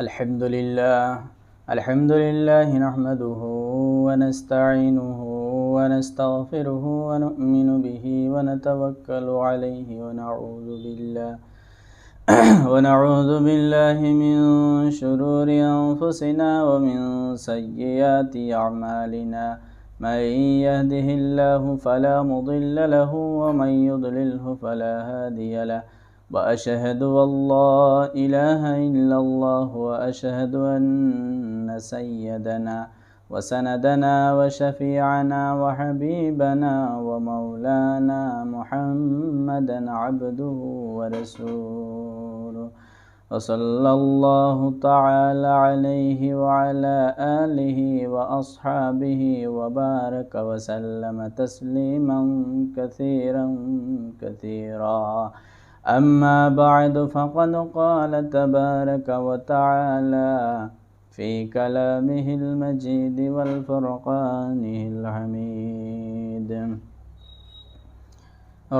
الحمد لله نحمده ونستعينه ونستغفره ونؤمن به ونتوكل عليه ونعوذ بالله من شرور أنفسنا ومن سيئات أعمالنا. من يهده الله فلا مضل له ومن يضلله فلا هادي له. وأشهد أن لا إله إلا الله وأشهد أن سيدنا وسندنا وشفيعنا وحبيبنا ومولانا محمدا عبده ورسوله، وصلى الله تعالى عليه وعلى آله وأصحابه وبارك وسلم تسليما كثيرا كثيرا. أما بعد، فقد قال تبارك وتعالى في كلامه المجيد والفرقانه الحميد: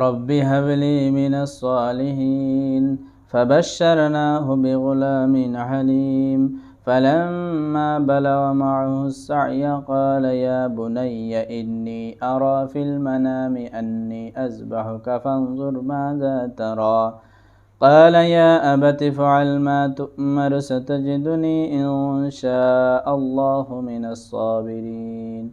رب هب لي من الصالحين. فبشرناه بغلام حليم. فلما بلغ معه السعي قال يا بني إني أرى في المنام أني أذبحك فانظر ماذا ترى. قال يا أبت افعل ما تؤمر ستجدني إن شاء الله من الصابرين.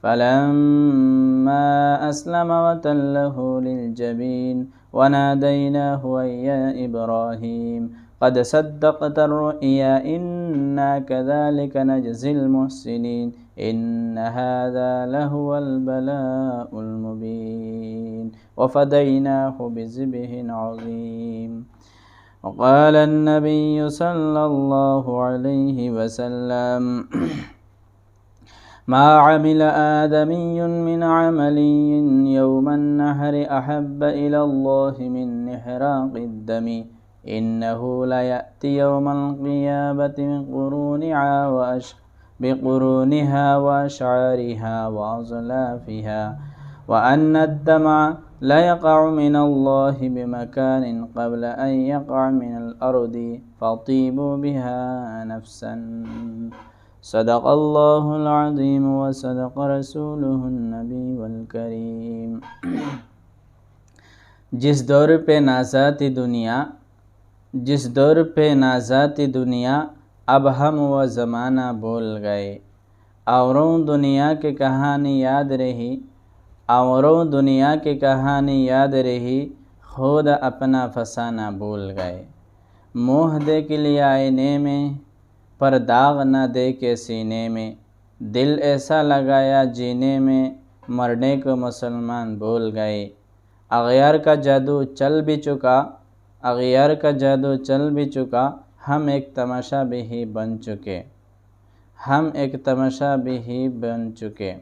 فلما أسلم وتله للجبين وناديناه أن يا إبراهيم قد صدقت الرؤيا إنا كذلك نجزي المحسنين إن هذا لهو البلاء المبين وفديناه بذبح عظيم. وقال النبي صلى الله عليه وسلم: ما عمل آدمي من عمل يوم النحر أحب إلى الله من إحراق الدم إنه ليأتي يوم القيامة بقرونها وأشعارها وأظلافها، وأن الدمع لا يقع من الله بمكان قبل أن يقع من الأرض فطيبوا بها نفسا. صدق الله العظيم وصدق رسوله النبي الكريم। जिस दौर पे नाज़ाती दुनिया अब हम व ज़माना भूल गए। औरों दुनिया की कहानी याद रही खुद अपना फसाना भूल गए। मुँह देख लिया आईने में पर दाग न दे के सीने में, दिल ऐसा लगाया जीने में मरने को मुसलमान भूल गए। अग़यार का जादू चल भी चुका, हम एक तमाशा भी ही बन चुके।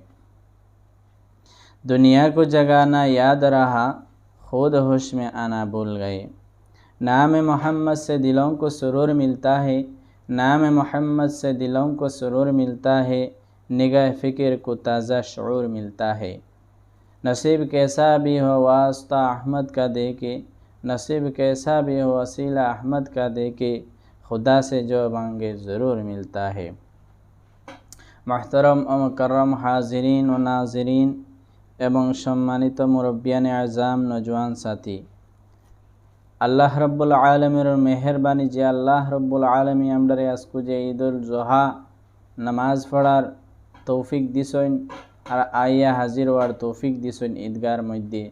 दुनिया को जगाना याद रहा, खुद होश में आना भूल गए। नाम मोहम्मद से दिलों को सुरूर मिलता है, निगाह फ़िक्र को ताज़ा शऊर मिलता है। नसीब कैसा भी हो वास्ता अहमद वसीला अहमद का दे के, खुदा से जो मांगे ज़रूर मिलता है। मुहतरम व मुकर्रम हाज़िरीन व नाज़िरीन एवं सम्मानित मुरब्बियान आज़ाम नौजवान साथी, আল্লাহ রব্বুল আলমের মেহেরবানি যে আল্লাহ রব্বুল আলমী আমরা আজকে যে ঈদুল জোহা নামাজ পড়ার তৌফিক দিছেন আর আইয়া হাজির হওয়ার তৌফিক দিছেন ঈদগার মধ্যে,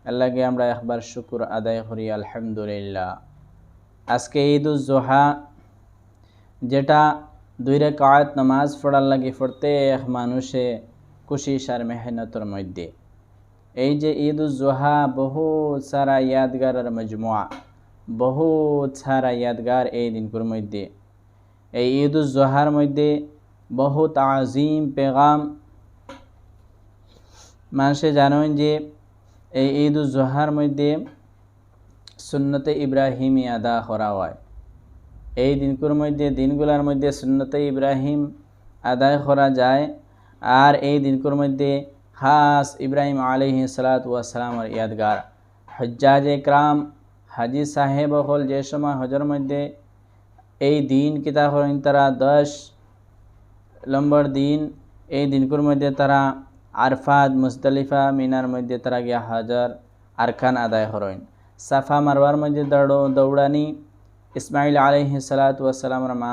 আল্লাহকে আমরা একবার শুকর আদায় করি আলহামদুলিল্লাহ। আজকে ঈদুল জোহা যেটা 2 রাকাত নামাজ পড়ার লাগে পড়তে এক মানুষে কোশিশ আর মেহনতের মধ্যে, এই যে ঈদুল জোহা বহুত সারা ইয়াদগারের মজমুয়া, বহুত সারা ইয়াদগার এই দিনগুলোর মধ্যে। এই ঈদুল জোহার মধ্যে বহুত আজিম পেগাম মানুষে জানেন যে এই ঈদুল জোহার মধ্যে সুন্নতে ইব্রাহিমি আদা করা হয়। এই দিনগুলোর মধ্যে সুন্নতে ইব্রাহিম আদায় করা যায়। আর এই দিনগুলোর মধ্যে খাস ইব্রাহিম আলাইহিস সালাতু ওয়াস সালামের ইয়াদগার হজ্জাজ একরাম হাজি সাহেব হল যে সময় হজর মধ্যে এই দিন কিতা করেন তারা 10 নম্বর দিন এই দিনকুর মধ্যে তারা আরফাত মুজদালিফা মিনার মধ্যে তারা গিয়া হাজার আরকান আদায় করেন। সাফা মারওয়ার মধ্যে দৌড়ানি ইসমাইল আলাইহিস সালাতু ওয়াস সালামের মা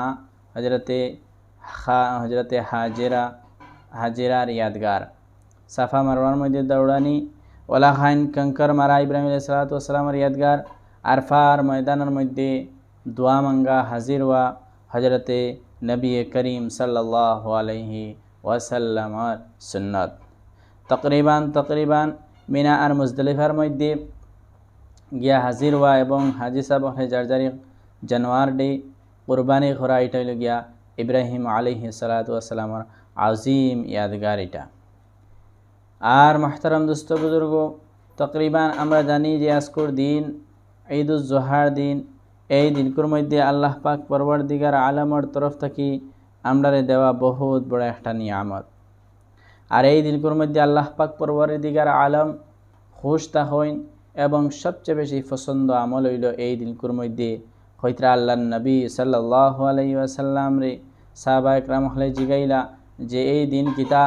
হজরতে হাজেরার ইয়াদগার। সাফা মারওয়ার মধ্যে দৌড়ানি ওলা খাইন কঙ্কর মারা ইব্রাহিম আলাইহিস সালাতু ওয়াস সালামের ইয়াদগার। আরফার ময়দানের মধ্যে দোয়া মাঙ্গা হাজির হওয়া হজরতে নবী করিম সাল্লাল্লাহু আলাইহি ওয়াসাল্লামের সুন্নত। তকরিবান মিনা আর মুজদালিফার মধ্যে গিয়া হাজির হওয়া এবং হাজি সাহেব জারজারি জানোয়ার ডে কুরবানি করা, এটা হইল গিয়া ইব্রাহিম আলাইহিস সালাতু ওয়াস সালামের আজিম ইয়াদগার এটা। আর মাহতারাম দোস্ত বুজুর্গ, তকরিবান আমরা জানি যে আজকের দিন ঈদুজ জোহার দিন। এই দিনকুর মধ্যে আল্লাহ পাক পরওয়ারদিগার আলমের তরফ থেকে আমরারে দেওয়া বহুত বড় একটা নিয়ামত। আর এই দিনকুর মধ্যে আল্লাহ পাক পরওয়ারদিগার আলম খুশ তা হইন এবং সবচেয়ে বেশি পছন্দ আমল হইল এই দিনকুর মধ্যে হইতরা আল্লাহ নবী সাল্লাল্লাহু আলাইহি ওয়াসাল্লাম রে সাহাবা একরাম হলে জিগাইলা যে এই দিন কিতা,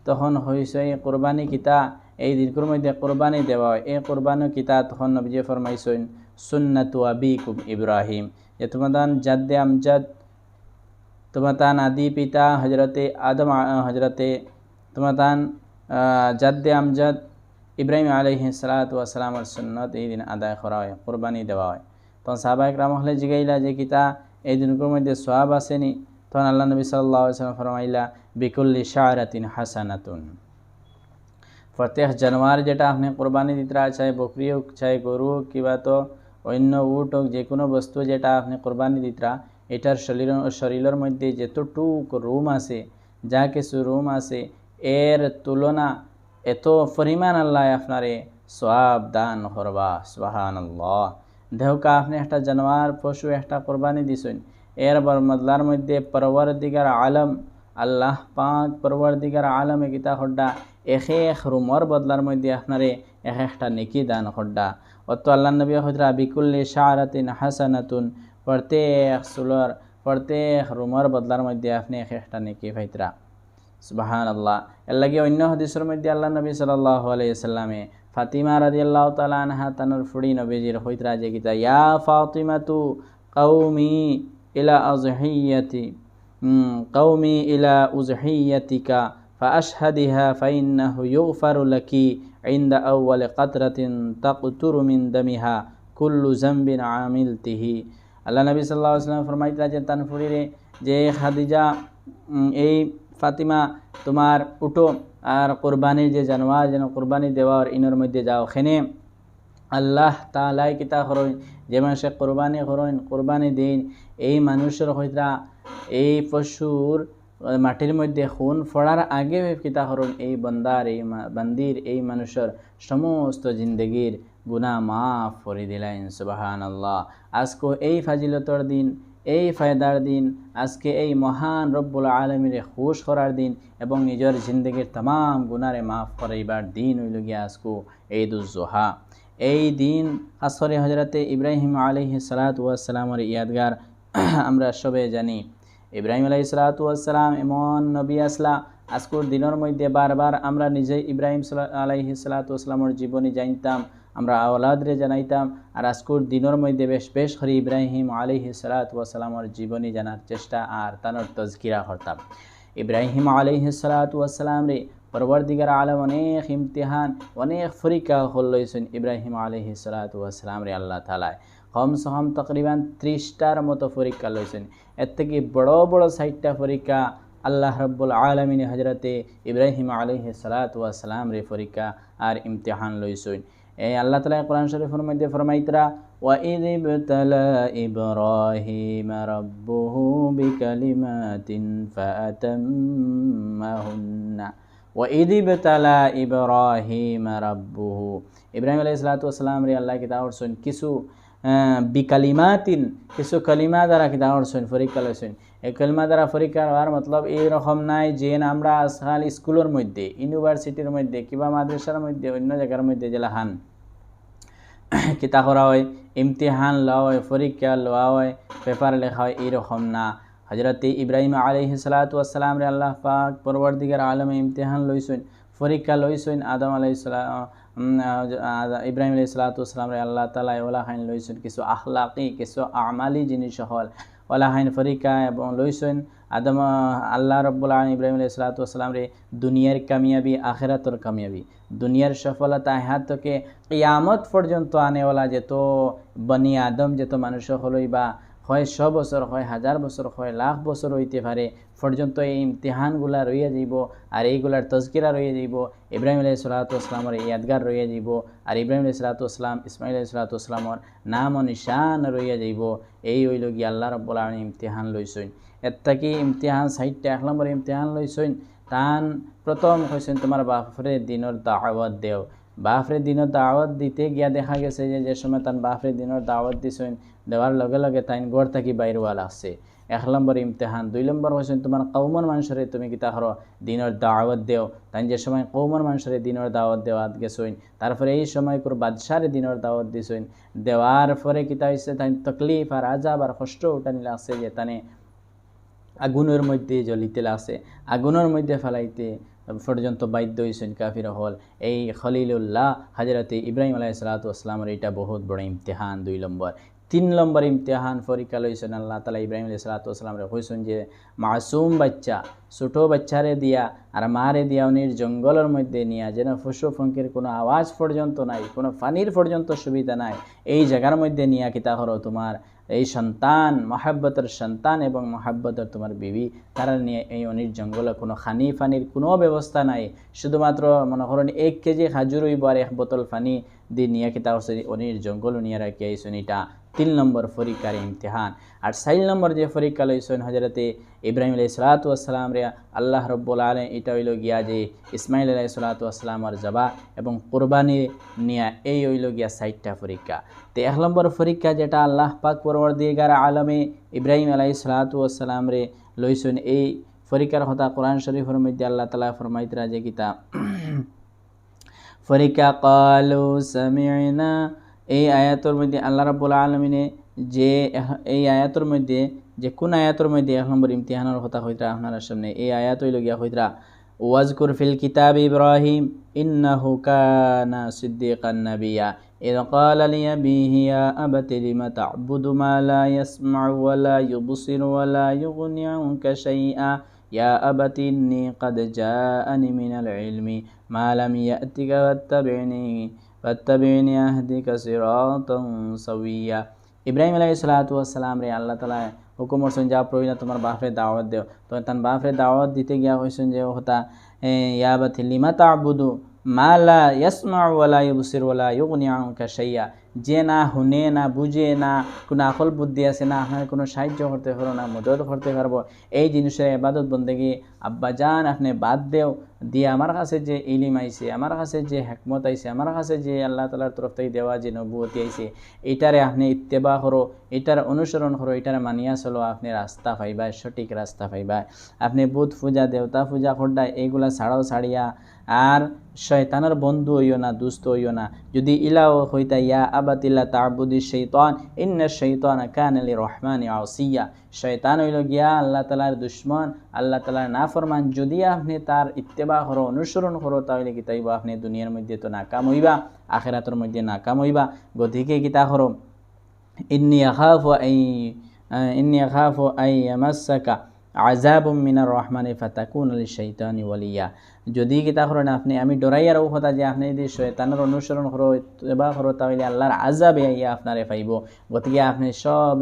তখন হইছে কোরবানি কিতা, এই দিনকুর মধ্যে কোরবানি দেওয়া হয়। এই কোরবানি কিতা তখন নবীজি ফরমাইছেন সুন্নাতু আবিকুম ইব্রাহিম, যে তোমাদান জাদ্দে আমজাদ, তোমাদান আদি পিতা হজরতে আদম, হজরতে তোমাদান জাদ্দে আমজাদ ইব্রাহিম আলাইহিস সালাতু ওয়াস সালামের সুন্নত এই দিন আদায় করা হয়, কোরবানি দেওয়া হয়। তখন সাহাবা একরাম হলে জিগাইলা যে কিতা এই দিনকুর মধ্যে সওয়াব আসেনি? তখন আল্লাহ নবী সাল্লাল্লাহু আলাইহি ওয়াসাল্লাম ফরমাইলা বিকুল্লি শারাতিন হাসানাতুন, প্রত্যেক জানোয়ার যেটা আপনি কোরবানি দিতরা, চাই বকরি হোক, চাই গরু হোক, কিবা তো অন্য উট হোক, যে কোনো বস্তু যেটা আপনি কোরবানি দিতরা, এটার শরীরের মধ্যে যতটুক রুম আছে, যা কিছু রুম আছে, এর তুলনা এত পরিমাণ আল্লাহ আপনারে সওয়াব দান করবা। সুবহানাল্লাহ। দেহকা আপনি একটা জানোয়ার পশু একটা কোরবানি দিছেন, এর বদলার মধ্যে পরওয়ারদিগার আলম আল্লাহ পাক পরওয়ারদিগার আলমে কিতা হড্ডা এক এক রুমর বদলার মধ্যে আপনারে এক একটা নেকি দান হড্ডা। অত আল্লাহ নবী হজরা বিকুল্লি শারাতিন হাসানাতুন, প্রত্যেক সুলর প্রত্যেক রুমর বদলার মধ্যে আপনি এক একটা নেকি পাইতরা। সুবহানাল্লাহ। এর লাগে অন্য হাদিসের মধ্যে আল্লাহ নবী সাল্লাল্লাহু আলাইহি ওয়াসাল্লামে ফাতিমা রাদিয়াল্লাহু তাআলা আনহা তানুর ফুড়ি নবীজির হইতরা যে কিতা ইয়া ফাতিমাতু কওমি ইলা আযহিয়াতি কওমি ইলা উযহিয়াতিকা ফাআশহাদিহা ফাইন্নাহু ইগফারু লাকি ইনদা আউওয়াল কাতরাতিন তাকতুরু মিন দামিহা কুল্লু যামবিন আমিলতিহি। আল্লাহ নবী সাল্লাল্লাহু আলাইহি ওয়াসাল্লাম ফরমাইতরা যে তান ফুড়িরে যে খাদিজা এই ফাতিমা তোমার উঠো আর কোরবানির যে জানোয়ার যেন কোরবানি দেওয়ার ইনোর মধ্যে যাও, খেনে আল্লাহ তাআলাই কিতা করেন যে মানুষে কোরবানি করেন কোরবানি দিন, এই মানুষের হইতরা এই পশুর মাটির মধ্যে খুন ফোড়ার আগে কিতা করেন এই বন্দার এই বান্দির এই মানুষের সমস্ত জিন্দগির গুনাহ মাফ করে দিলেন। সুবহানাল্লাহ। আজকে এই ফাজিলতর দিন, এই ফায়দার দিন, আজকে এই মহান রব্বুল আলমীরে খুশ করার দিন এবং নিজের জিন্দগির तमाम গুনারে মাফ করাইবার দিন হইল গিয়া আজকে ঈদুজ জোহা। এই দিন আসরে হজরতে ইব্রাহিম আলাইহিস সালাতু ওয়াস সালামের ইয়াদগার। আমরা সবে জানি ইব্রাহিম আলাইহিস সালাতু ওয়াস সালাম এমন নবী আসলা, আজকের দিনের মধ্যে বারবার আমরা নিজে ইব্রাহিম আলাইহিস সালাতু ওয়াস সালামের জীবনী জানতাম, আমরা আওলাদরে জানাইতাম, আর আজকের দিনের মধ্যে বেশ করে ইব্রাহিম আলাইহিস সালাতু ওয়াস সালামের জীবনী জানার চেষ্টা আর তানোর তজকিরা করতাম। ইব্রাহিম আলাইহিস সালাতু ওয়াস সালাম রে পরওয়ারদিগার আলম অনেক ইমতিহান অনেক পরীক্ষা হল লইছেন ইব্রাহিম আলাইহিস সালাতু ওয়াস সালাম রে আল্লাহ তাআলা কমসে কম তকরিবান 30টার মতো পরীক্ষা লইছেন। এর থেকে বড় বড় 60টা পরীক্ষা আল্লাহ রব্বুল আলামিন হজরতে ইব্রাহিম আলাইহিস সালাতু ওয়াস সালাম রে পরীক্ষা আর ইমতিহান লইছেন। এই আল্লাহ তাআলা কোরআন শরীফের মধ্যে ফরমাইতরা ওয়া ইযিবতালা ইব্রাহিম রাব্বুহু বিকালিমাতিন ফাআতাম্মাহুন্না ওয়া ইযিবতালা ইব্রাহিম রাব্বুহু। ইব্রাহিম আলাইহিস সালাতু ওয়াস সালাম রে আল্লাহ কি দাওয়াতছেন কিছু বিকালিমাতিন, কিছু কালিমা দ্বারা কি দাওয়াতছেন পরীক্ষা লইছেন। এই কালিমা দ্বারা পরীক্ষা হওয়ার মতলব এইরকম নাই যে আমরা আজকাল স্কুলের মধ্যে ইউনিভার্সিটির মধ্যে কিংবা মাদ্রাসার মধ্যে অন্য জায়গার মধ্যে জেলা হান কিতা করা হয়, ইমতিহান লওয়া হয়, পরীক্ষা লওয়া হয়, পেপার লেখা হয়, এইরকম না। হজরত ইব্রাহিম আলাইহিস সালাতু ওয়াস সালাম রে আল্লাহ পাক পরবর্তীকার আলমে ইমতিহান লইছেন, পরীক্ষা লইছেন। আদম আলাইহিস সালাম ইব্রাহিম আলাইহিস সালাতু ওয়াস সালাম রে আল্লাহ তাআলা ওলা হাইন লইছেন কিছু আখলাকি কিছু আমালি জিনিস হল ওলা হাইন পরীক্ষা এবং লইছেন। আদম আল্লাহ রাব্বুল আলামিন ইব্রাহিম আলাইহিস সালাতু ওয়াস সালাম রে দুনিয়ার কামিয়াবি আখিরাতের কামিয়াবি দুনিয়ার সফলতা ইহা থেকে কিয়ামত পর্যন্ত আনেওয়ালা যেত বনি আদম যেত মানুষ হলই বা হয় 100 বছর, হয় 1000 বছর, হয় লাখ বছর হইতে পারে পর্যন্ত এই ইমতিহানগুলা রইয়া যাইব। আর এইগুলার তজকিরা রইয়া যাইব। ইব্রাহিম আলাইহিস সালাতু ওয়াস সালামের ইয়াদগার রইয়া যাইব। আর ইব্রাহিম আলাইহিস সালাতু ওয়াস সালাম ইসমাঈল আলাইহিস সালাতু ওয়াস সালামের নাম ও নিশান রইয়া যাইব। এই হইল গিয়া আল্লাহ রাব্বুল আলামিন ইমতিহান লইছেন। এর থাকি ইমতিহান 60টা 1 নম্বর ইমতিহান লইছেন। তান প্রথম কইছেন তোমার বাপরে দিনের দাওয়াত দেও। বাপরে দিনের দাওয়াত দিতে গিয়া দেখা গেছে যে সময় তান বাপরে দিনের দাওয়াত দিছেন, দেওয়ার লগে লগে তাইন গড় থাকি বাইর ওয়ালা আছে। 1 নম্বর ইমতিহান। 2 নম্বর হইছেন তোমার কওমের মানুষরে তুমি কিতা করো দিনের দাওয়াত দেও। তাই যে সময় কওমের মানুষরে দিনের দাওয়াত দেওয়াত গেছেন, তারপরে এই সময় করে বাদশারে দিনের দাওয়াত দিছেন। দেওয়ার পরে কিতা হইছে তাই তকলিফ আর আযাব আর কষ্ট উঠানি লাগছে যে তানে আগুনের মধ্যে জ্বলিতে লাগছে, আগুনের মধ্যে ফেলাইতে পর্যন্ত বাধ্য হয়েছেন কাফির হল। এই খলিলুল্লাহ হজরতে ইব্রাহিম আলাইহিস সালাতু ওয়াস সালামের এটা বহুত বড় ইমতিহান। 2 নম্বর। 3 নম্বর ইমতিহান পরীক্ষা লইছেন আল্লাহ তাআলা ইব্রাহিম আলাইহিস সালাতু ওয়াস সালামরে কইছেন যে মাসুম বাচ্চা ছোট বাচ্চারে দিয়া আর মারে দিয়া উনির জঙ্গলের মধ্যে নিয়া যেন পশু পঙ্খির কোনো আওয়াজ পর্যন্ত নাই, কোনো পানির পর্যন্ত সুবিধা নাই, এই জায়গার মধ্যে নিয়া কিতা করো তোমার এই সন্তান মহাব্বতের সন্তান এবং মহাব্বতের তোমার বিবি তারা নিয়ে এই অনির জঙ্গলে কোনো খানি ফানির কোনো ব্যবস্থা নাই, শুধুমাত্র মনে করেন 1 কেজি খাজুর হইব আর 1 বোতল পানি দিয়ে নিয়ে কিতা করছে অনির জঙ্গল নিয়ে রাখি আইসুন। এটা 3 নম্বর পরীক্ষার ইমতিহান। আর 4 নম্বর যে পরীক্ষা লইছেন হজরতে ইব্রাহিম আলাইহিস সালাতু ওয়াস সালাম রে আল্লাহ রাব্বুল আলামিন এটা হইল গিয়া যে ইসমাঈল আলাইহিস সালাতু ওয়াস সালামের জবা এবং কুরবানি নিয়া এই হইল গিয়া 4টা পরীক্ষা। তো 1 নম্বর পরীক্ষা যেটা আল্লাহ পাক পরওয়ারদিগার আলমে ইব্রাহিম আলাইহিস সালাতু ওয়াস সালাম রে লইছেন, এই পরীক্ষার কথা কোরআন শরীফের মধ্যে আল্লাহ তাআলা ফরমাইতরা যে কিতা পরীক্ষা ক্বালু সামি'না, এই আয়াতের মধ্যে আল্লাহ রাব্বুল আলামিনে যে এই আয়াতের মধ্যে যে কোন আয়াতের মধ্যে 1 নম্বর ইমতিহানের কথা হইতরা আপনার সামনে এই আয়াত হইল গিয়া হইতরা ওয়াজকুর ফিল কিতাব ইব্রাহিম ইন্নাহু কানা সিদ্দিকান নাবিয়্যা ইয ক্বালা লিআবিহি ইয়া আবাতি লিমা তা'বুদু মা লা ইয়াসমা'ু ওয়া লা ইউবসিরু ওয়া লা ইউগনি আনকা শাইআ ইয়া আবাতি ইন্নী ক্বাদ জাআনি মিনাল ইলমি মা লাম ইয়া'তিকা ফাত্তাবি'নি আহদিকা সিরাতান সাওয়্যা। ইব্রাহিম আলাইহিস সালাতু ওয়াস সালাম রে আল্লাহ তাআলা হুকুম করছেন যা প্রয়োজন তোমার বাপরে দাওয়াত দেও। তো তার বাপরে দাওয়াত দিতে গিয়া কইছেন যে হতা ইয়া আবাতি লিমা তা'বুদু মা লা ইয়াসমা'ু ওয়া লা ইউবসিরু ওয়া লা ইউগনি আনকা শাইআ, যে না শুনে না বুঝে না কোনো আকল বুদ্ধি আছে না আপনার কোনো সাহায্য করতে পারো না মদত করতে পারবো এই জিনিসের ইবাদত বন্দেগি আব্বাজান আপনি বাদ দেও দিয়ে আমার কাছে যে ইলম আইছে, আমার কাছে যে হিকমত আইছে, আমার কাছে যে আল্লাহ তাআলার তরফ থেকে দেওয়া যে নবুয়তি আইছে এটারে আপনি ইত্তেবা করো, এটার অনুসরণ করো, এটার মানিয়া চলো, আপনি রাস্তা পাইবা, সঠিক রাস্তা পাইবা। আপনি বুত পূজা দেবতা পূজা করডা এইগুলা ছাড়াও ছাড়িয়া আর শয়তানের বন্ধু হইও না, দুস্থ হইও না। যদি ইলাহ হইতা ইয়া আবাতিল্লা তা'বুদি শাইতান ইন্না শাইতানা কানা লিররহমানি আসিয়া, শয়তান হইল গিয়া আল্লাহ তাআলার দুশমন, আল্লাহ তাআলার নাফরমান। যদি আপনি তার ইত্তেবা করো অনুসরণ করো তাহলে কি তাইবা আপনি দুনিয়ার মধ্যে তো নাকাম হইবা, আখিরাতের মধ্যে নাকাম হইবা। গতিকে কিতা করো ইন্নী আখাফু আই ইয়ামাসসাকা আযাবুম মিনার রহমানি ফাতাকুনা লিশাইতানি ওয়ালিয়া। যদি কিতা করেন আপনি আমি ডরাইয়া রাখো কথা যে আপনি যদি শয়তানের অনুসরণ করো ইত্তেবা করো তাহলে আল্লাহর আযাবে আইয়া আপনারে পাইব। গতিকে আপনি সব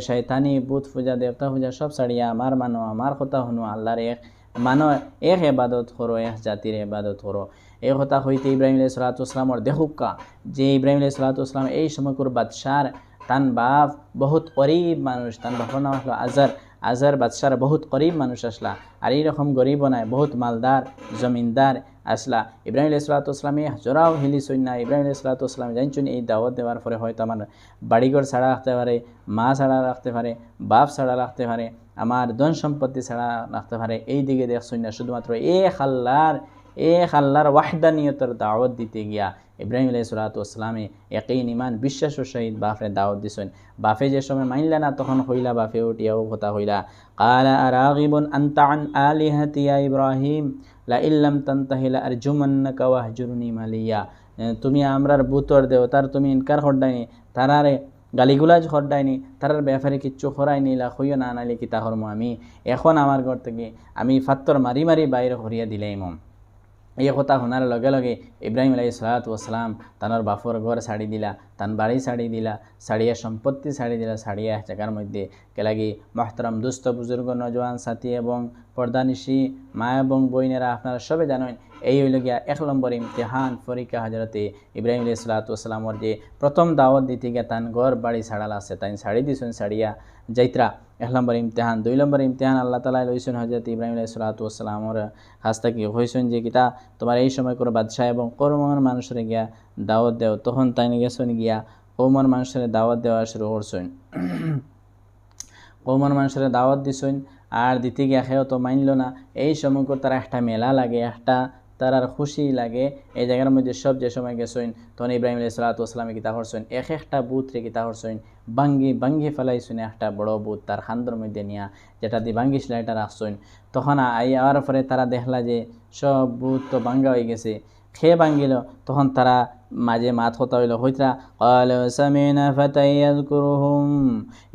শয়তানি বুত পূজা দেবতা পূজা সব ছাড়িয়া আমার মানো, আমার কথা শুনো, আল্লাহর এক মানো, এক ইবাদত করো, এক জাতির ইবাদত করো। এই কথা হইতে ইব্রাহিম আলাইহিস সালাতু ওয়াস সালামের দেখুকা যে ইব্রাহিম আলাইহিস সালাতু ওয়াস সালাম এই সময়কার বাদশার তান বাপ বহুত গরিব মানুষ, তান বাপর নাম আসলো আজার বাদশার বহুত গরিব মানুষ আসলা। আর এইরকম গরিব নাই বহুত মালদার জমিনদার আসলা। ইব্রাহিম আলাইহিস সালাতু ওয়াস সালামে জোরাও হিলিছই না। ইব্রাহিম আলাইহিস সালাতু ওয়াস সালাম জানছেন এই দাওয়াত দেওয়ার পরে হয়তো আমার বাড়িঘর ছাড়া রাখতে পারে, মা ছাড়া রাখতে পারে, বাপ ছাড়া রাখতে পারে, আমার ধন সম্পত্তি ছাড়া রাখতে পারে, এই দিকে দেখছই না। শুধুমাত্র এক আল্লাহর ওয়াহদানিয়তের দাওয়াত দিতে গিয়া ইব্রাহিম আলাইহিসসালামে ইয়াকিন ইমান বিশ্বাসের সহিত বাপরে দাওয়াত দিছেন। বাপে যে সময় মানলা না তখন হইলা বাপে উঠিয়াও কথা হইলা, কালা আরাগিবুন আনতা আন আলিহাতি ইয়া ইব্রাহিম লা ইল্লাম তানতাহি লা আরজুমান্নাকা ওয়াহজুরনি মালিয়া। তুমি আমরার বুতর দেবতার তুমি ইনকার হড্ডাইনি, তারারে গালিগুলাজ হড্ডাইনি, তারার ব্যাপারে কিচ্ছু হরাইনি, লা হইও না নাইলে কিতা হরম আমি, এখন আমার ঘর থেকে আমি ফাত্তর মারি মারি বাইরে হরিয়া দিলাইম। এই কথা শোনার লগে লগে ইব্রাহিম আলাইহিসসালাম তানোর বাপর ঘর ছাড়ি দিলা, তান বাড়ি ছাড়ি দিলা, ছাড়িয়া সম্পত্তি ছাড়ি দিলা, ছাড়িয়া জায়গার মধ্যে কেলাগি মহতরম দুস্থ বুজুর্গ নজওয়ান সাথী এবং পর্দানিশী মা এবং বইনেরা আপনারা সবে জানেন এই হইল গিয়া 1 নম্বর ইমতিহান পরীক্ষা হজরতে ইব্রাহিম আলাইহিসসালামের যে প্রথম দাওয়াত দিতে গিয়া তান ঘর বাড়ি ছাড়াল আছে তাই ছাড়ি দিছেন, ছাড়িয়া যাইত্রা 1 নম্বর ইমতিহান। 2 নম্বর ইমতিহান আল্লাহ তাআলা লইছেন হযরত ইব্রাহিম আলাইহিসসালামের কাছ থেকে হইছেন যে কিতা তোমার এই সময় করে বাদশাহ এবং কৌমের মানুষের গিয়া দাওয়াত দেও। তখন তাই গেছেন গিয়া কৌমের মানুষের দাওয়াত দেওয়া শুরু করছেন। কৌমের মানুষের দাওয়াত দিছেন আর দিতে গিয়া খেয়েও তো মানল না। এই সময় করে তারা একটা মেলা লাগে, একটা তারার খুশি লাগে। এই জায়গার মধ্যে সব যে সময় গেছেন তখন ইব্রাহিম আলাইহিসসালামে কিতা করছেন, একটা বুথরে কিতা করছেন বাঙ্গি ফেলাইছেন, একটা বড় বুথ তার খান্দর মধ্যে নিয়া যেটা দিয়ে বাঙ্গি সেলাইটা রাখছেন। তখন আওয়ার পরে তারা দেখলা যে সব বুথ তো বাঙ্গা হয়ে গেছে, খেয়ে ভাঙ্গিল। তখন তারা মাঝে মাত হতা হইল হইতরা ক্বালু সামি'না ফাতান ইয়াযকুরুহুম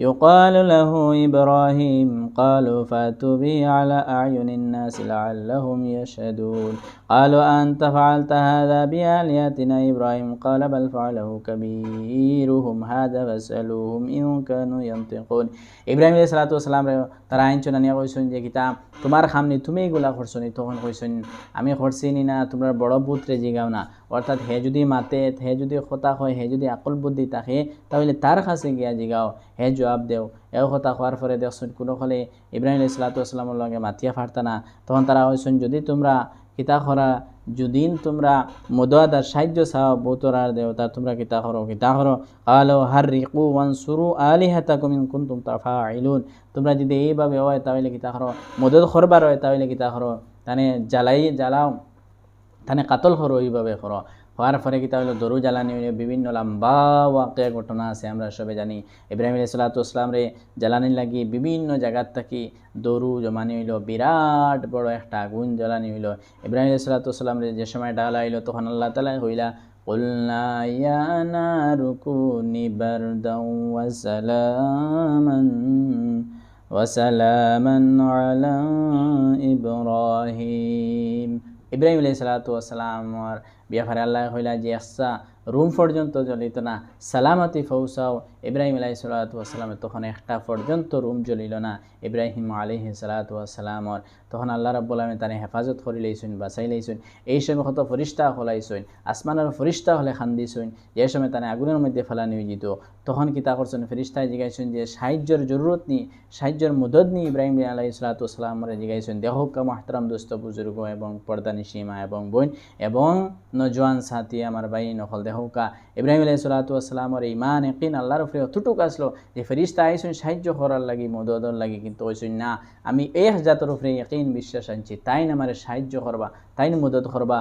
ইউকালু লাহু ইব্রাহিম ক্বালু ফাতু বিহি আলা আ'য়ুনিন নাসি লা'আল্লাহুম ইয়াশহাদুন ক্বালু আনতা ফা'আলতা হাযা বিআলিহাতিনা ইব্রাহিম ক্বালা বাল ফা'আলাহু কাবীরুহুম হাযা ফাসআলুহুম ইন কানু ইয়ানতিকুন। ইব্রাহিম আলাইহিস সালাম তারা আইনচনা নিয়া কইছেন যে কিতা তোমার খামনি তুমি এগুলা করছনি। তখন কইছেন আমি করছিনি না, তোমরা বড় পুত্রে জিগাও না। অর্থাৎ হে যদি মাতে, হে যদি কথা হয়, হে যদি আকল বুদ্ধি থাকে তাহলে তার কাছে গিয়া জিগাও, হে জবাব দেও। এও কথা হওয়ার পরে দেখছেন কোনো হলে ইব্রাহিম আলাইহিসসালামের লগে মাতিয়া ফারতা না। তখন তারা হয়েছেন যদি তোমরা কিতা করা, যদি তোমরা মদদ আর সাহায্য চাও বৌতরার দেবতা তোমরা কিতা করো আলো হাররিকু ওয়ানসুরু আলিহাতাকুম ইন কুনতুম তাফাইলুন। তোমরা যদি এইভাবে হয় তাহলে কিতা করো, মদদ করবার হয় তাহলে কিতা করো, তানে জ্বালাও, তানে কাতল করো, এইভাবে করো। হওয়ার পরে কিতা হইলো দরু জ্বালানি হইলে বিভিন্ন লম্বা ওয়াকিয়া ঘটনা আছে আমরা সবে জানি। ইব্রাহিম আলাইহিসসালাম রে জ্বালানি লাগি বিভিন্ন জায়গার থাকি দরু জমানি হইল, বিরাট বড় একটা আগুন জ্বালানি হইল। ইব্রাহিম আলাইহিসসালাম রে যে সময় ডালা হইল তখন আল্লাহ তাআলা হইলা কুলনা ইয়া নারু কুনি বারদাও ওয়া সালামান আলা ইব্রাহিম। ইব্রাহিম আলাইহিসসালামের ব্যাপারে আল্লাহ হইলা যে আচ্ছা রুম পর্যন্ত জ্বলিত না, সালামতি ফৌসাও। ইব্রাহিম আলাইহিসসালামের তখন একটা পর্যন্ত রুম জ্বলিল না ইব্রাহিম আলাইহিসসালামের। তখন আল্লাহ রাব্বুল আলামিন তারে হেফাজত করি লইছেন, বাঁচাই লইছেন। এই সময় কত ফরিস্তা হলাইছেন, আসমানের ফরিস্তা হলে খান দিছেন। যে সময় তানে আগুনের মধ্যে ফেলানি হয়ে যেত তখন কিতা করছেন, ফেরিস্তায় জিগাইছেন যে সাহায্যের জরুরত নি, সাহায্যের মদদ নি। ইব্রাহিম আলাইহিসসালামের জিগাইছেন দেখো কা মুহতারাম দোস্ত বুজুর্গ এবং পর্দানিশী মা এবং বোন এবং নজওয়ান সাথী আমার ভাই নকল দেহকা ইব্রাহিম আলাইহিসসালামের ঈমান ইয়াকিন আল্লাহর উপরে অতটুক আসলো যে ফেরেশতা আইছেন সাহায্য করার লাগি, মদদর লাগি, কিন্তু কইছেন না আমি এই জাতের উপরে ইয়াকিন বিশ্বাস আনছি, তাই না আমার সাহায্য করবা, তাই না মদদ করবা,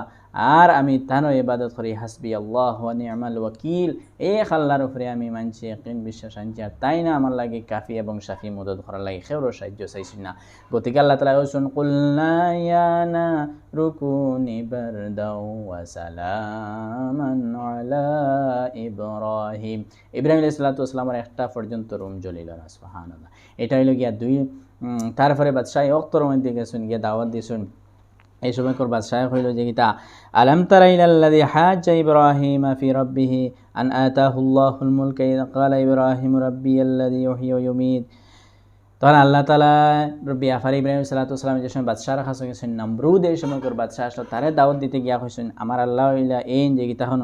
আর আমি তারও ইবাদত করি। হাসবি আল্লাহ ওয়া নি'মাল ওয়াকিল, এক আল্লাহর উপরে আমি মানছি, ইয়াকিন বিশ্বাস আনছি, আর তাই না আমার লাগি কাফি এবং শাফি মদদ করার লাগি কেউর সাহায্য চাইছেন না। গতিকে আল্লাহ তাআলা কইছেন কুলনা ইয়া নারু কুনি বারদাও ওয়া সালামান আলা ইব্রাহিম। ইব্রাহিম আলাইহিসসালামের একটা পর্যন্ত রুম জ্বলিল না। সুবহানাল্লাহ। এটা হইল গিয়া দুই। তারপরে বাদশাহ অক্তর মধ্যে গেছেন গিয়া দাওয়াত দিয়েছেন। এই সময় কর বাদশাহ হইল যে গীতা আলাম তারা ইলাল্লাযী হাজ্জা ইব্রাহিম ফি রাব্বিহি আন আতাহুল্লাহুল মুলকা ইয ক্বালা ইব্রাহিম রাব্বিয়াল্লাযী ইউহয়ী ওয়া ইউমীত। তখন আল্লাহ তাআলা ব্যাপারে ইব্রাহিম সালাম যে সময় বাদশাহর কাছে গেছেন, নমরুদ এই সময় কর বাদশাহ আসলো, তারে দাওয়াত দিতে গিয়া কইছেন আমার আল্লাহ হইলা এই যে গীতা হন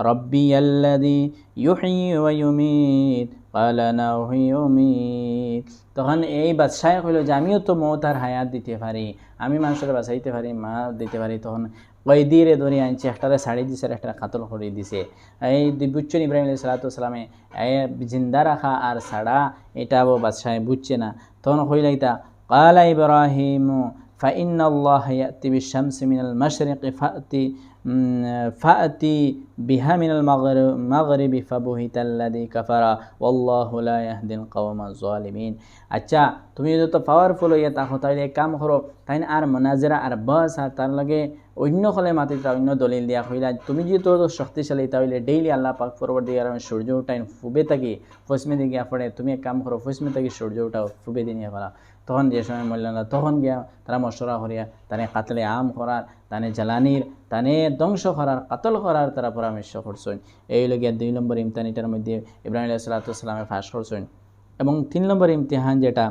রাব্বিয়াল্লাযী ইউহয়ী ওয়া ইউমীত ক্বালা না ইউহয়ী ওয়া ইউমীত। তখন এই বাদশাহ কইল যে আমিও তো মওত আর হায়াত দিতে পারি, আমি মানুষের বাঁচাইতে পারি, মা দিতে পারি। তখন কয়েদিরে ধরে আনছে, একটারে ছাড়ি দিছে, একটা কাতল করে দিছে। এই বুঝছেন ইব্রাহিম আলাইহিসসালামে জিন্দা রাখা আর ছাড়া এটা বাদশাহ বুঝছে না। তখন কইলাইতা ক্বালা ইব্রাহিম ফাইন্নাল্লাহা ইয়াতি বিশ-শামসি মিনাল মাশরিকি ফাআতি বিহা মিনাল মাগরিবি ফাবুহিতাল্লাযী কাফারা ওয়াল্লাহু লা ইয়াহদিল কওমাজ জালিমিন। আচ্ছা, তুমি যত পাওয়ারফুল হইয়া থাকো তাইলে এক কাম করো, তাই আর মনাজেরা আর বাস আর তার লগে অন্য হলে মাতিটা অন্য দলিল দিয়া হইলা, তুমি যেহেতু শক্তিশালী তাহলে ডেইলি আল্লাহ পাক পরবর্তীকার সূর্য উঠাই ফুবে থাকি পশ্চিমে দিকে পড়ে, তুমি এক কাম করো পশ্চিমে থাকি সূর্য উঠাও ফুবে দিয়ে ফেলা। তখন যে সময় মূল্যায়ন তখন গিয়া তারা মশরা করিয়া তানে কাতলে আম করার, তানে জ্বালানির, তানে ধ্বংস করার, কাতল করার তারা পরামর্শ করছেন। এই লগিয়া 2 নম্বর ইমতিহান এটার মধ্যে ইব্রাহিম আলাইহিস সালামে ফাঁস করছেন। এবং 3 নম্বর ইমতিহান যেটা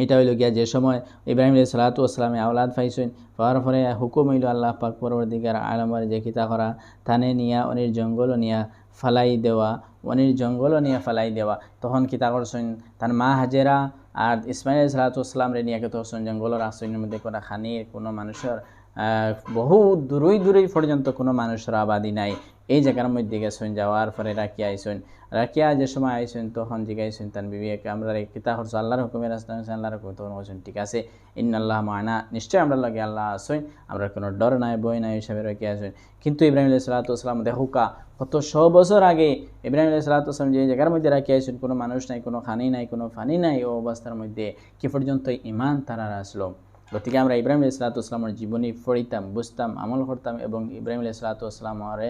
এটা হইল গিয়া যে সময় ইব্রাহিম আলাইহিস সালামে আওলাদ পাইছেন, পাওয়ার পরে হুকুম হইল আল্লাহ পাক পরবর্তীকার আলমের যে কিতা করা, থানে নিয়া অনির জঙ্গল নিয়া ফালাই দেওয়া, অনির জঙ্গল নিয়ে ফালাই দেওয়া। তখন কিতা করছেন, তার মা হাজেরা আর ইসমাইল আলাইহিস সালামরে নিয়ে কে তখন জঙ্গলের আশ্রয়ের মধ্যে কোনো খানির কোনো মানুষের বহু দূরই পর্যন্ত কোনো মানুষের আবাদি নাই, এই জায়গার মধ্যে গেছেন। যাওয়ার পরে রাখিয়া আইসেন, রাখিয়া যে সময় আইসেন তখন জিগাইছেন তার বিবিকে, আমরা কিতা করছো আল্লাহর হুকুমের রাস্তা আল্লাহর হুকুম। তখন বলছেন ঠিক আছে, ইন্নাল্লাহ মা'ানা, নিশ্চয় আমরা লাগে আল্লাহ আসেন, আমরা কোনো ডর নাই ভয় নাই হিসাবে রাখিয়া আসেন। কিন্তু ইব্রাহিম আলাইহিস সালাম দেখুকা কত 100 বছর আগে ইব্রাহিম আলাইহিস সালাম যে জায়গার মধ্যে রাখিয়া আইসেন, কোনো মানুষ নাই, কোনো খানি নাই, কোনো পানি নাই, ও অবস্থার মধ্যে কি পর্যন্ত ইমান তারা আসলো। গতিকে আমরা ইব্রাহিম আলাইহিস সালামের জীবনী পড়িতাম, বুঝতাম, আমল করতাম এবং ইব্রাহিম আলাইহিস সালামের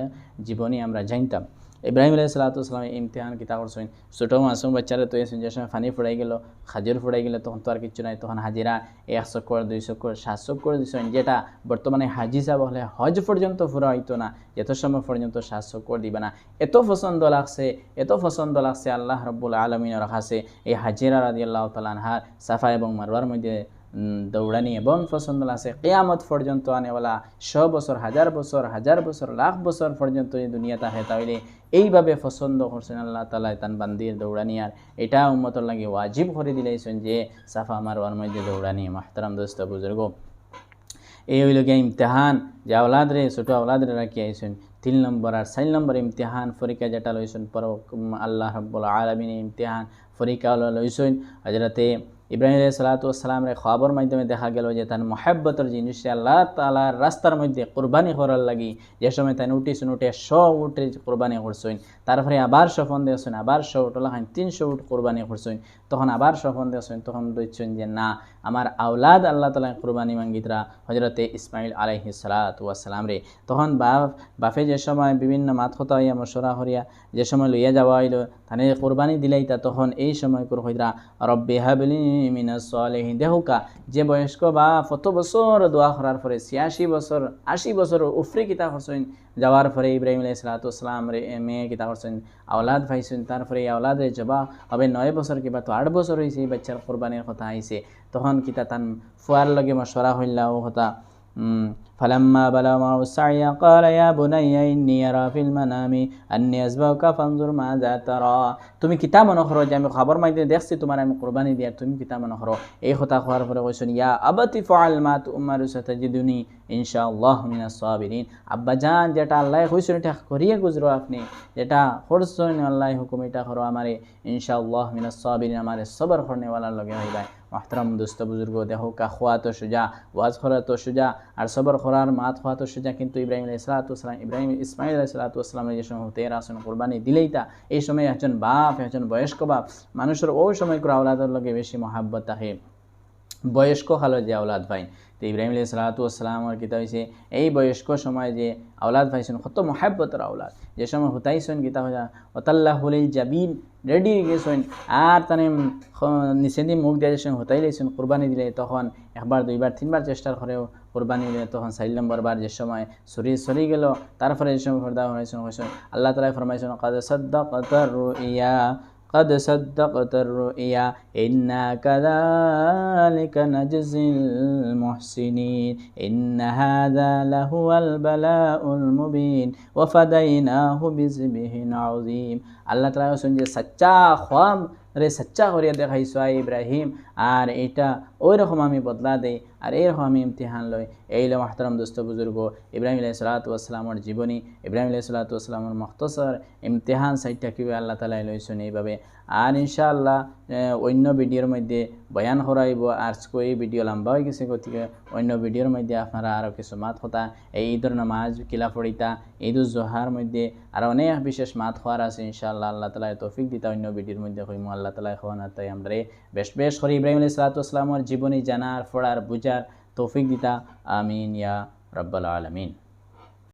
জীবনী আমরা জানতাম। ইব্রাহিম আলাইহিস সালামের ইমতিহান কিতা করছেন, ছোটো মাসুম বাচ্চারা তো যে সময় ফানি ফুড়াই গেল, খাজুর ফুড়াই গেল, তখন তো আর কিচ্ছু নাই, তখন হাজিরা 1 চক্কর 2 চক্কর 7 চক্কর দিচ্ছেন, যেটা বর্তমানে হাজি সাহেব হলে হজ পর্যন্ত ফুরা হইতো না, এত সময় পর্যন্ত 7 চক্কর দিবে না। এত পছন্দ লাগছে আল্লাহ রাব্বুল আলামিনের কাছে এই হাজিরা রাদিয়াল্লাহু তাআলা আনহা সাফা এবং মারওয়ার মধ্যে দৌড়ানি এবং পছন্দ আছে কিয়ামত পর্যন্ত আনেওয়ালা 100 বছর, 1000 বছর, লাখ বছর পর্যন্ত এই দুনিয়া থাকে, তাহলে এইভাবে পছন্দ করছেন আল্লাহ তাআলা তান বান্দির দৌড়ানি। আর এটা উম্মতের লাগে ওয়াজিব করে দিলেছেন যে সাফা মারওয়ার মধ্যে দৌড়ানি। মাহতারাম দোস্ত বুজুর্গ, এই হইল গিয়া ইমতিহান যে আওলাদরে ছোটো আওলাদরে রাখি আইসেন। 3 নম্বর আর 4 নম্বর ইমতিহান পরীক্ষা যেটা লইছেন পর আল্লাহ রাব্বুল আলামিনের ইমতিহান পরীক্ষা লইছেন হযরতে ইব্রাহিম আলাইহিস সালামের খবর মাধ্যমে দেখা গেল যে তার মহাব্বতের জিনিস আল্লাহ তাআলার রাস্তার মধ্যে কুরবানি করার লাগি যে সময় তাই উঠেছেন, উঠে 100 উটের কুরবানি করছেন, তারপরে আবার স্বপন দিয়েছেন, আবার 100 উট লাগান 300 উট কুরবানি করছেন, তখন আবার স্বপন দিয়েছেন, তখন বলছেন যে না, আমার আওলাদ আল্লাহ তাআলা কুরবানি মাঙ্গিতরা হযরতে ইসমাইল আলাইহিস সালাম রে। তখন বাপে যে সময় বিভিন্ন মাত কথা হইয়া মশরা করিয়া যে সময় লইয়া যাওয়া হইল তানে কুরবানি দিলাইতা, তখন এই সময় করে হইরা রব্বি হাবলি মিনাস সালিহিন। দেখুকা যে বয়স্ক বা কত বছর দোয়া করার পরে 86 বছর 80 বছর উফরে কিতা করছেন, যাওয়ার পরে ইব্রাহিম আলাইহিস সালাম রে মেয়ে কিতা করছেন আওলাদ পাইছেন, তারপরে এই আওলাদের জবা হবে 9 বছর কিবা তো 8 বছর হয়েছে এই বাচ্চার কোরবানির কথা আইছে, তখন কিতা তান ফুয়ার লগে মশওয়ারা হইলা ও কথা فلما بلغ معه السعي قال يا بني إني أرى في المنام أني أذبحك فانظر ماذا ترى। তুমি কিতা মনে করো যে আমি খবর মাইতে দেখছি তোমার আমি কুরবানি দিয়া, তুমি কিতা মনে করো। এই কথা হওয়ার পরে কইছেন ইয়া আবাতি ফাআল মা তুমারু সাতাজিদুনি ইনশাআল্লাহ মিনাস সাবিরিন। আব্বা জান যেটা আল্লাহ কইছেন এটা করিয়ে গুজরো, আপনি যেটা করছেন আল্লাহ হুকুম এটা করো, আমারে ইনশাআল্লাহ মিনাস সাবিরিন, আমারে সবর করনে ওয়ালার লগে হইবা। محترم دوست বুজুর্গ, দেখো কা খোয়া তো সুজা, ওয়াজ করা তো সুজা, আর সবর করার মাত খোয়া তো সুজা। কিন্তু ইব্রাহিম আলাইহিস সালাম ইসমাইল আলাইহিস সালামের যে সময় তেরা আসন কোরবানি দিলেই তা এই সময় একজন বাপ, একজন বয়স্ক বাপ, মানুষের ওই সময় করে আওলাদের লগে বেশি মহাব্বত থাকে বয়স্ক কালো যে আওলাদ পাই। তো ইব্রাহিম আলাইহিস সালামের কিতা হয়েছে এই বয়স্ক সময় যে আওলাদ পাইছেন কত মহাব্বতের আওলাদ, যে সময় হুতাইছেন কিতা হয়ে ওতাল্লাহুল জাবিন রেডি হয়ে গেছেন, আর তানে নিচে দিয়ে মুখ দিয়ে যে হুতাই লাইছেন কোরবানি দিলে, তখন 1 বার 2 বার 3 বার চেষ্টা করেও কোরবানি দিলে, তখন 4 নম্বর বার যে সময় সরি গেল, তারপরে যে সময় ফরদা হয়েছেন আল্লাহ তাআলা ফরমাইছেন قد صدقت الرؤيا إنا كذلك نجزي المحسنين إن هذا لهو البلاء المبين وفديناه بذبح عظيم। আল্লাহ তাআলা শুনছে সচ্চা খ্বাব রে সচ্চা করিয়া দেখাইছো ইব্রাহিম, আর এটা ওই রকম আমি বদলা দেই, আর এইরকম আমি ইমতিহান লই। এইলে মাহতারাম দোস্ত বুজুর্গ, ইব্রাহিম আলাইহিস সালামের জীবনী, ইব্রাহিম আলাইহিস সালামের মুখতসর ইমতিহান সাইটটা কিভাবে আল্লাহ তাআলা লইছেন এইভাবে আর ইনশাআল্লাহ অন্য ভিডিওর মধ্যে বয়ান করাইব। আজকে এই ভিডিও লম্বা হয়ে গেছে, গতিকে অন্য ভিডিওর মধ্যে আপনারা আরও কিছু মাত কথা এই ঈদের নামাজ কিলা পড়িতা, ঈদুল জোহার মধ্যে আর অনেক বিশেষ মাত হওয়ার আছে ইনশাআল্লাহ। আল্লাহ তাআলা তৌফিক দিতা অন্য ভিডিওর মধ্যে কইমু। আল্লাহ তাআলা খাওয়ানা তাই আমরা বেশ বেশ করে ইব্রাহিম আলাইহিস সালাতু ওয়াস সালামের জীবনী জানার পড়ার বুঝার তৌফিক দিতা। আমিন ইয়া রাব্বাল আলামিন।